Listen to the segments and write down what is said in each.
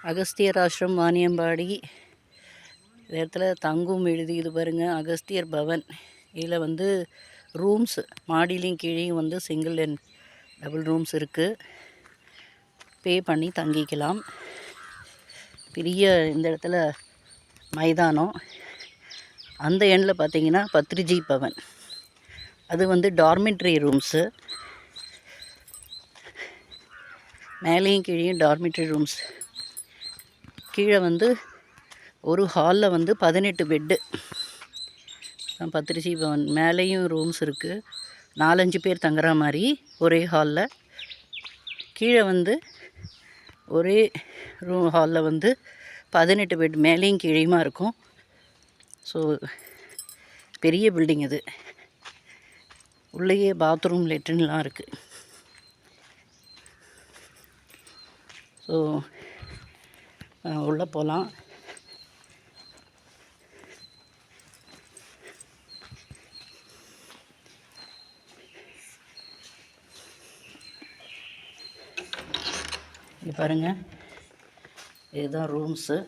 அகஸ்தியர் ஆசிரம் வாணியம்பாடி இடத்துல தங்கும் எழுதியது பாருங்கள். அகஸ்தியர் பவன். இதில் வந்து ரூம்ஸ் மாடிலையும் கீழேயும் வந்து சிங்கிள் அண்ட் டபுள் ரூம்ஸ் இருக்குது. பே பண்ணி தங்கிக்கலாம். பெரிய இந்த இடத்துல மைதானம். அந்த எண்ணில் பார்த்தீங்கன்னா பத்ரிஜி பவன். அது வந்து டார்மெட்ரி ரூம்ஸு. மேலேயும் கீழேயும் டார்மெட்ரி ரூம்ஸ். கீழே வந்து ஒரு ஹாலில் வந்து 18 பெட்டு. பத்ரிஜி பவன். மேலேயும் ரூம்ஸ் இருக்குது. 4-5 பேர் தங்குற மாதிரி ஒரே ஹாலில். கீழே வந்து ஒரே ஹாலில் வந்து 18 பெட் மேலேயும் கீழேயுமா இருக்கும். ஸோ பெரிய பில்டிங் இது. உள்ளேயே பாத்ரூம் லெட்ரின்லாம் இருக்குது. ஸோ உள்ளே போகலாம். இங்கே பாருங்கள், இதுதான் ரூம்ஸு.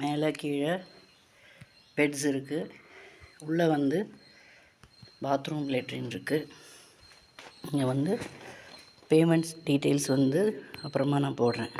மேலே கீழே பெட்ஸ் இருக்குது. உள்ளே வந்து பாத்ரூம் லெட்ரின் இருக்குது. இங்கே வந்து பேமெண்ட்ஸ் டீட்டெயில்ஸ் வந்து அப்புறமா நான் போடுறேன்.